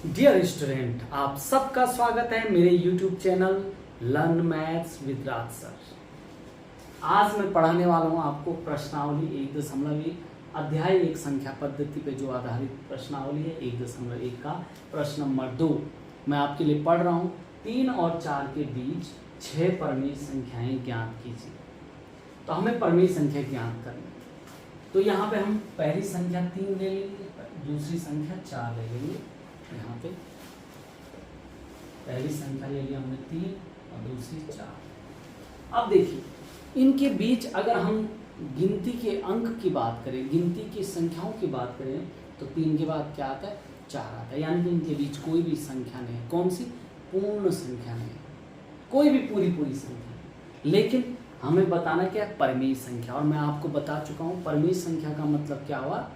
Dear student, आप सबका स्वागत है मेरे YouTube channel learn maths with Raj sir. आज मैं पढ़ाने वाला हूँ आपको प्रश्नावली 1.1 अध्याय 1 संख्या पद्धति पे जो आधारित प्रश्नावली है 1.1 का प्रश्न नंबर 2 मैं आपके लिए पढ़ रहा हूँ। 3 और 4 के बीच 6 परमेय संख्याएं ज्ञात कीजिए। तो हमें परमेय संख्या ज्ञात करनी है। तो यहाँ पे हम पहली संख्या 3 ले लेंगे, दूसरी संख्या 4 ले लेंगे। यहाँ पे पहली संख्या ले लिया हमने 3 और दूसरी 4। अब देखिए इनके बीच अगर हम गिनती के अंक की बात करें, गिनती की संख्याओं की बात करें तो 3 के बाद क्या आता है? 4 आता है। यानी कि इनके बीच कोई भी संख्या नहीं है। कौन सी? पूर्ण संख्या नहीं है, कोई भी पूरी संख्या नहीं। लेकिन हमें बताना क्या है? परमेय संख्या। और मैं आपको बता चुका हूँ परमेय संख्या का मतलब क्या हुआ,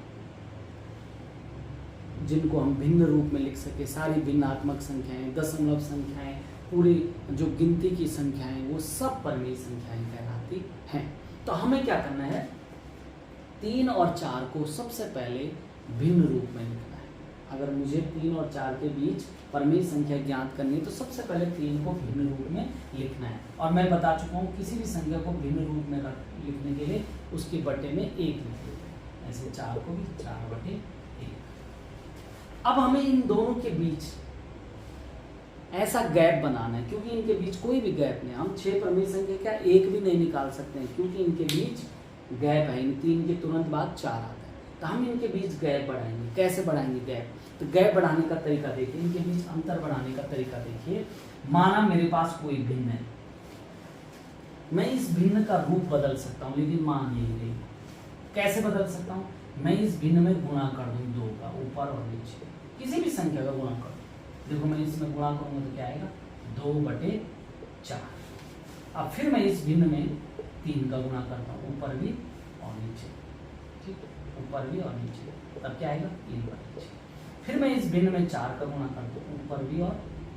जिनको हम भिन्न रूप में लिख सके। सारी भिन्नात्मक संख्याएं, दशमलव संख्याएं, पूरी जो गिनती की संख्याएं, वो सब परमेय संख्याएं कहलाती हैं। तो हमें क्या करना है? 3 और 4 को सबसे पहले भिन्न रूप में लिखना है। अगर मुझे 3 और 4 के बीच परमेय संख्या ज्ञात करनी है तो सबसे पहले 3 को भिन्न रूप में लिखना है। और मैं बता चुका हूँ किसी भी संख्या को भिन्न रूप में लिखने के लिए उसके बटे में 1 लिख देते हैं। ऐसे 4 को भी 4/1। अब हमें इन दोनों के बीच ऐसा गैप बनाना है, क्योंकि इनके बीच कोई भी गैप नहीं। हम 6 परमेय संख्या क्या एक भी नहीं निकाल सकते हैं, क्योंकि इनके बीच गैप है। इन 3 के तुरंत बाद 4 आता है। तो हम इनके बीच गैप बढ़ाएंगे। कैसे बढ़ाएंगे गैप? तो गैप बढ़ाने का तरीका देखिए, इनके बीच अंतर बढ़ाने का तरीका देखिए। माना मेरे पास कोई भिन्न है, मैं इस भिन्न का रूप बदल सकता हूँ, लेकिन मान यही नहीं। कैसे बदल सकता हूँ? मैं इस भिन्न में गुणा कर दूँ 2 का, ऊपर और नीचे किसी भी संख्या का गुणा कर दूँ। देखो मैं इसमें गुणा करूँगा तो क्या आएगा? 2/4। अब फिर मैं इस भिन्न में 3 का गुणा करता हूँ, ऊपर भी और नीचे। ठीक, ऊपर भी और नीचे, तब क्या आएगा? 3/6। फिर मैं इस भिन्न में 4 का गुणा करता हूँ, ऊपर भी और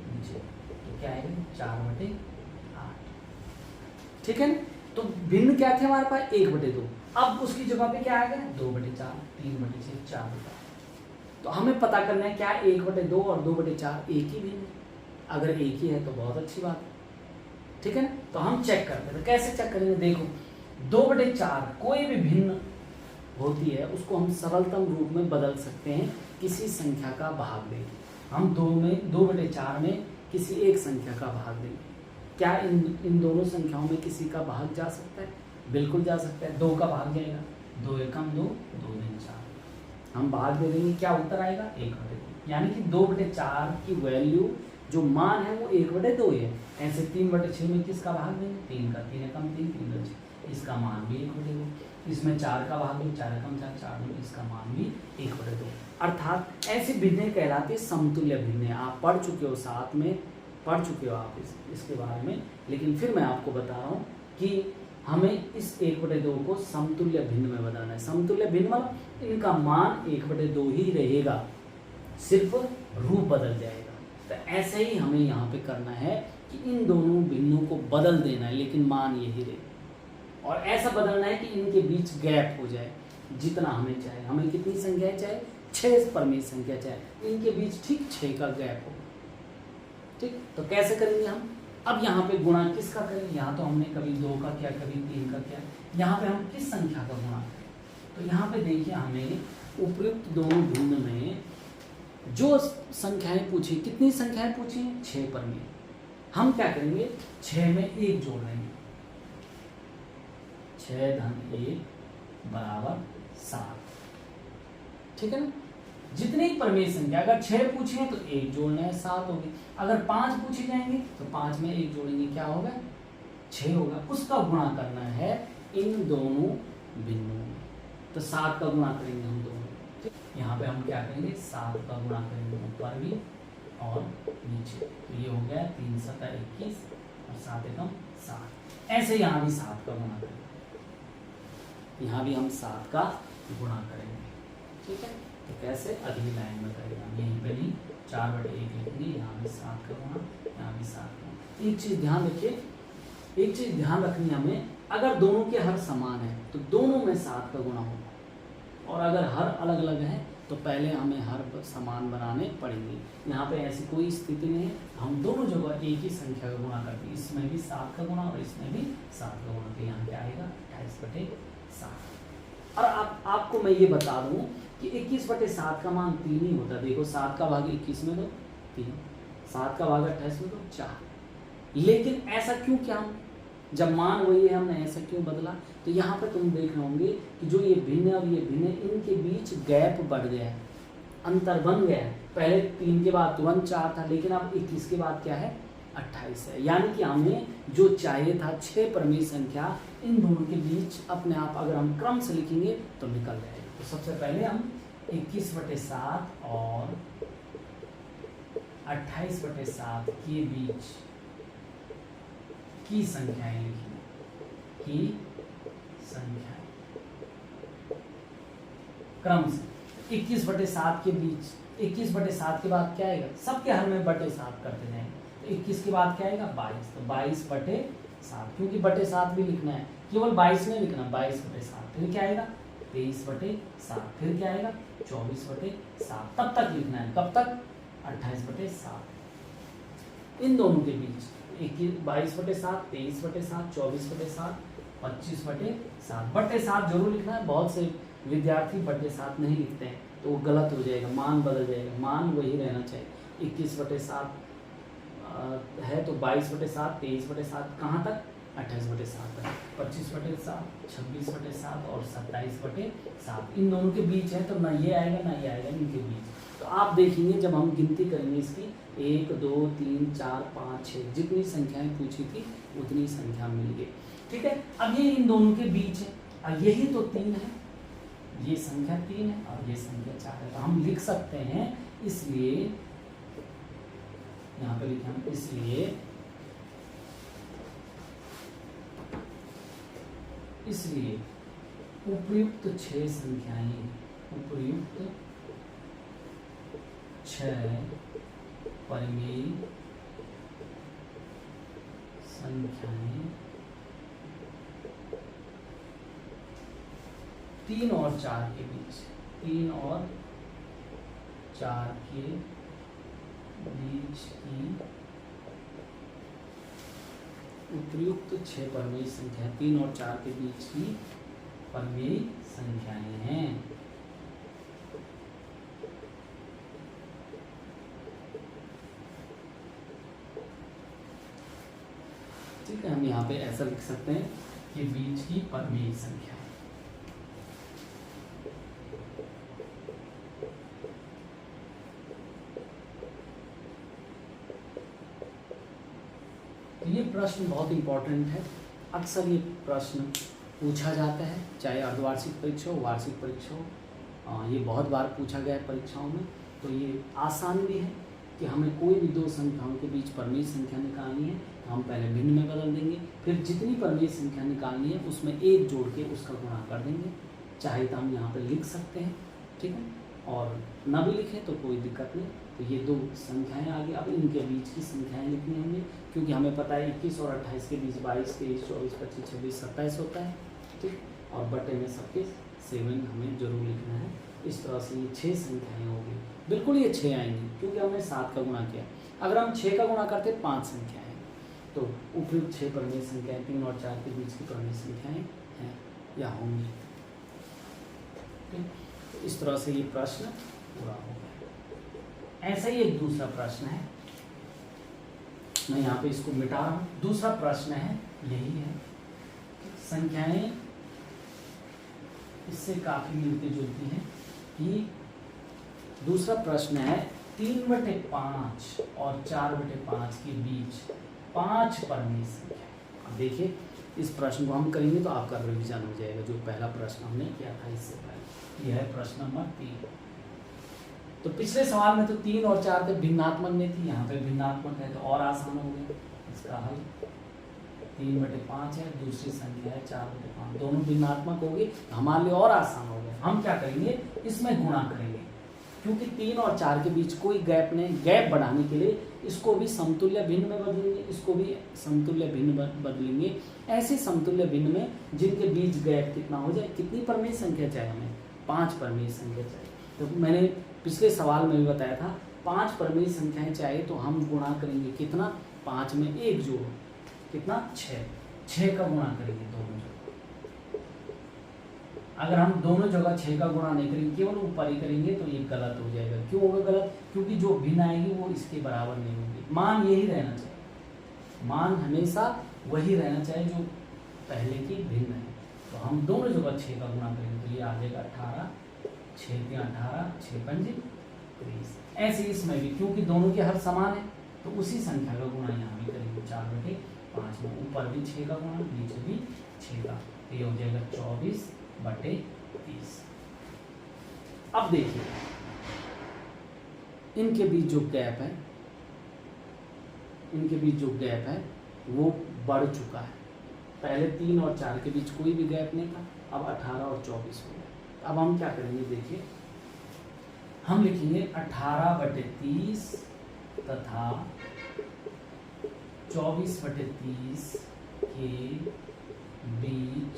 नीचे, तो क्या आएगा? 4/8। ठीक है। तो भिन्न क्या थे हमारे पास? 1/2। अब उसकी जगह पे क्या आ गया? 2/4, 3/6, 4/8। तो हमें पता करना है क्या 1/2 और 2/4 एक ही भिन्न है। अगर एक ही है तो बहुत अच्छी बात है। ठीक है ना। तो हम चेक करते हैं। कैसे चेक करेंगे? देखो 2/4 कोई भी भिन्न होती है उसको हम सरलतम रूप में बदल सकते हैं किसी संख्या का भाग देंगे। हम 2/4 में किसी एक संख्या का भाग देंगे। क्या इन दोनों संख्याओं में किसी का भाग जा सकता है? बिल्कुल जा सकता है। 2 का भाग जाएगा, 2 एकम 2, 2 दूनी 4। हम भाग दे देंगे, क्या उत्तर आएगा? 1/2। यानी कि 2/4 की वैल्यू जो मान है वो 1/2 है। ऐसे 3/6 में किसका भाग देंगे? 3 का, 3 एकम 3, 3/6, इसका मान भी 1/2। इसमें 4 का भाग दो, 4 एकम 4, 4 दूनी, इसका मान भी 1/2। अर्थात ऐसी भिन्नें कहलाती समतुल्य भिन्नें। आप पढ़ चुके हो, साथ में पढ़ चुके हो आप इसके बारे में, लेकिन फिर मैं आपको बता रहा हूँ कि हमें इस 1/2 को समतुल्य भिन्न में बदलना है। समतुल्य भिन्न मतलब इनका मान 1/2 ही रहेगा, सिर्फ रूप बदल जाएगा। तो ऐसे ही हमें यहाँ पे करना है कि इन दोनों भिन्नों को बदल देना है, लेकिन मान यही रहे। और ऐसा बदलना है कि इनके बीच गैप हो जाए जितना हमें चाहे। हमें कितनी संख्या चाहे? 6 परमेय संख्या चाहे, इनके बीच ठीक 6 का गैप हो। ठीक, तो कैसे करेंगे हम? अब यहाँ पे गुणा किसका करें? यहाँ तो हमने कभी 2 का किया, कभी 3 का किया। यहाँ पे हम किस संख्या का गुणा करें? तो यहाँ पे देखिए हमें उपयुक्त दोनों भिन्न में जो संख्याएं पूछी, कितनी संख्याएं पूछी? 6 परमेय। हम क्या करेंगे? 6 में 1 जोड़ लेंगे। 6 + 1 = 7। ठीक है ना। जितनी परमेय संख्या, अगर 6 पूछी है तो 1 जोड़ना है, 7 होगी। अगर 5 पूछी जाएंगे तो 5 में 1 जोड़ेंगे, क्या होगा? 6 होगा। उसका गुणा करना है इन दोनों भिन्नों में। तो 7 का गुणा करेंगे हम दोनों। ठीक, यहाँ पे हम क्या करेंगे? 7 का गुणा करेंगे ऊपर भी और नीचे। तो ये हो गया 3 × 7 = 21 और 7 एकम 7। ऐसे यहाँ भी 7 का गुणा करेंगे। यहाँ भी हम 7 का गुणा करेंगे। ठीक है। तो कैसे? अगली लाइन में करेंगे। यहीं पे भी 4/1 लिखेंगे, यहाँ भी 7 का गुणा, यहाँ भी 7 का। एक चीज ध्यान रखिए, एक चीज ध्यान रखनी हमें, अगर दोनों के हर समान है तो दोनों में 7 का गुणा होगा, और अगर हर अलग अलग है तो पहले हमें हर समान बनाने पड़ेंगे। यहाँ पे ऐसी कोई स्थिति नहीं है, हम दोनों जगह एक ही संख्या का गुणा करते हैं, इसमें भी 7 का गुणा और इसमें भी 7 का गुणा, तो यहाँ क्या आएगा 28/7। और आपको मैं ये बता दूँ कि 21/7 का मान 3 ही होता है। देखो 7 का भाग 21 में दो 3, 7 का भाग 28 में दो 4। लेकिन ऐसा क्यों किया हम, जब मान वही है हमने ऐसा क्यों बदला? तो यहाँ पे तुम देख रहे होंगे कि जो ये भिन्न और ये भिन्न, इनके बीच गैप बढ़ गया है, अंतर बन गया है। पहले 3 के बाद तुरंत 4 था, लेकिन अब 21 के बाद क्या है 28 है। यानी कि हमें जो चाहिए था 6 परिमेय संख्या, इन दोनों के बीच अपने आप अगर हम क्रम से लिखेंगे तो निकल जाएगा। तो सबसे पहले हम 21/7 और 28/7 के बीच की संख्याएं लिखी, की संख्याएं क्रम से 21/7 के बीच। 21/7 के बाद क्या आएगा, सबके हर में बटे 7 करते जाएंगे। तो 21 के बाद क्या आएगा 22, तो 22/7, क्योंकि बटे 7 भी लिखना है, केवल 22 नहीं लिखना, 22/7। फिर क्या आएगा 23/7, फिर क्या आएगा 24/7, तब तक लिखना है, कब तक 28/7। इन दोनों के बीच 22/7, 23/7, 24/7, 25/7, बटे 7 जरूर लिखना है। बहुत से विद्यार्थी बटे 7 नहीं लिखते हैं, तो वो गलत हो जाएगा, मान बदल जाएगा, मान वही रहना चाहिए। 21/7 है तो 22/7, 23/7, कहाँ तक 28/7 तक, 25/7, 26/7 और 27/7, इन दोनों के बीच है, तो ना ये आएगा ना ये आएगा, इनके बीच। तो आप देखेंगे जब हम गिनती करेंगे इसकी 1 2 3 4 5 6, जितनी संख्याएं पूछी थी उतनी संख्या मिल गई। ठीक है, अब ये इन दोनों के बीच है, और यही तो 3 है, ये संख्या 3 है और ये संख्या 4 है। तो हम लिख सकते हैं, इसलिए यहाँ पे लिखे हम, इसलिए उपयुक्त 6 संख्याएं, उपयुक्त 6 परिमेय संख्याएं 3 और 4 के बीच, 3 और 4 के बीच की उपयुक्त 6 परिमेय संख्या, 3 और 4 के बीच की परिमेय संख्याएं हैं। ठीक है, हम यहाँ पे ऐसा लिख सकते हैं कि बीच की परिमेय संख्या। ये प्रश्न बहुत इंपॉर्टेंट है, अक्सर ये प्रश्न पूछा जाता है, चाहे अर्धवार्षिक परीक्षा हो, वार्षिक परीक्षा हो, ये बहुत बार पूछा गया है परीक्षाओं में। तो ये आसान भी है कि हमें कोई भी 2 संख्याओं के बीच परिमेय संख्या निकालनी है, तो हम पहले भिन्न में बदल देंगे, फिर जितनी परिमेय संख्या निकालनी है उसमें 1 जोड़ के उसका गुणा कर देंगे। चाहे तो हम यहाँ पर लिख सकते हैं, ठीक है, और ना भी लिखें तो कोई दिक्कत नहीं। तो ये 2 संख्याएं आ गई, अब इनके बीच की संख्याएं लिखनी होंगी, क्योंकि हमें पता है 21 और 28 के बीच 22, 23, 24, 25, 26, 27 होता है, ठीक, और बटे में सबके 7 हमें जरूर लिखना है। इस तरह से ये 6 संख्याएं होगी, बिल्कुल ये 6 आएंगी, क्योंकि हमने 7 का गुणा किया। अगर हम 6 का गुणा करते 5 संख्याएं, तो उपयुक्त 6 परिमेय संख्याएं 3 और 4 के बीच की परिमेय संख्याएं हैं या होंगी। इस तरह से ये प्रश्न पूरा हो गया। ऐसा ही एक दूसरा प्रश्न है, मैं यहाँ पे इसको मिटा रहा हूँ। दूसरा प्रश्न है, यही है, संख्याएं इससे काफी मिलती जुलती हैं कि दूसरा प्रश्न है 3/5 और 4/5 के बीच 5 परिमेय संख्या। अब देखिए इस प्रश्न को हम करेंगे तो आपका रिवीजन हो जाएगा, जो पहला प्रश्न हमने किया था इससे पहले। यह है प्रश्न नंबर 3। तो पिछले सवाल में तो 3 और 4 के भिन्नात्मक नहीं थी, यहाँ पे भिन्नात्मक है तो और आसान हो गया इसका हल। 3/5 है, दूसरी संख्या है 4/5, दोनों भिन्नात्मक हो गए तो हमारे लिए और आसान हो गया। हम क्या करेंगे, इसमें गुणा करेंगे, क्योंकि 3 और 4 के बीच कोई गैप नहीं। गैप बढ़ाने के लिए इसको भी समतुल्य भिन्न में बदलेंगे, इसको भी समतुल्य भिन्न बदलेंगे, ऐसे समतुल्य भिन्न में जिनके बीच गैप कितना हो जाए, कितनी परिमेय संख्या चाहिए हमें, 5 परिमेय संख्या चाहिए। तो मैंने पिछले सवाल में भी बताया था 5 परमेय संख्याएं चाहिए तो हम गुणा करेंगे कितना, 5 में 1 जोड़ो कितना 6 का गुणा करेंगे दोनों जगह। अगर हम दोनों जगह 6 का गुणा नहीं करेंगे, केवल ऊपर ही करेंगे तो ये गलत हो जाएगा। क्यों होगा गलत? क्योंकि जो भिन्न आएगी वो इसके बराबर नहीं होगी। मान यही रहना चाहिए, मान हमेशा वही रहना चाहिए जो पहले की भिन्न है। तो हम दोनों जगह 6 का गुणा करेंगे तो ये आ जाएगा 18, 6 × 18, 6 × 5 = 30। ऐसे इसमें भी क्योंकि दोनों के हर समान है तो उसी संख्या का गुणा यहाँ भी करेंगे। 4/5 में ऊपर भी 6 का गुणा, नीचे भी 6 का, तो ये हो जाएगा 24/30। अब देखिए इनके बीच जो गैप है, इनके बीच जो गैप है वो बढ़ चुका है। पहले 3 और 4 के बीच कोई भी गैप नहीं था, अब 18 और 24 हो गया। अब हम क्या करेंगे, देखिए हम लिखेंगे 18/30 तथा 24/30 के बीच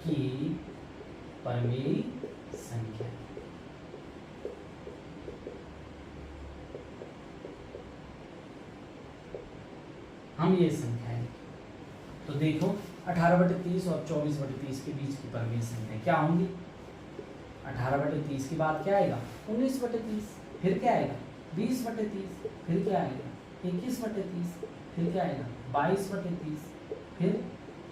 की परमेय संख्या। हम ये संख्या है तो देखो 18/30 और 24/30 के बीच की परमेय संख्या क्या होंगी। 18/30 के बाद क्या आएगा 19/30, फिर क्या आएगा 20/30, फिर क्या आएगा 21/30, फिर क्या आएगा 22/30, फिर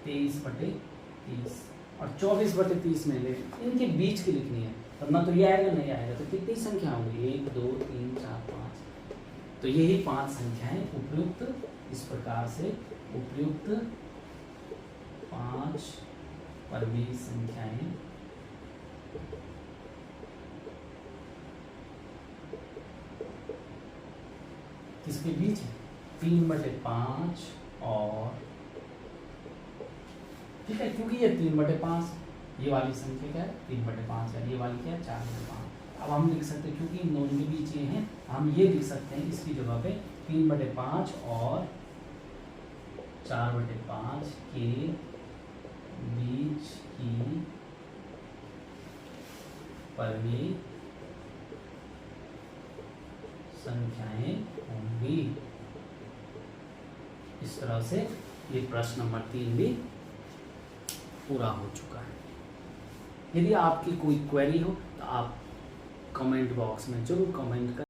23/30 और 24/30 में ले इनके बीच की लिखनी है, वरना तो ये आएगा नहीं आएगा। तो कितनी संख्या होंगी 1 2 3 4 5। तो यही 5 संख्याएं उपयुक्त, इस प्रकार से उपयुक्त 5 परमेय संख्याएं किसके बीच है 3/5 और, ठीक है, क्योंकि ये 3/5 ये वाली संख्या क्या है 3/5 है, ये वाली क्या है 4/5। अब हम लिख सकते हैं क्योंकि इन दोनों के बीच ये हैं, हम ये लिख सकते हैं इसकी जगह पे 3/5 और 4/5 के बीच की परमेय संख्याएं होंगी। इस तरह से ये प्रश्न नंबर 3 भी पूरा हो चुका है। यदि आपकी कोई क्वेरी हो तो आप कमेंट बॉक्स में जरूर कमेंट करें।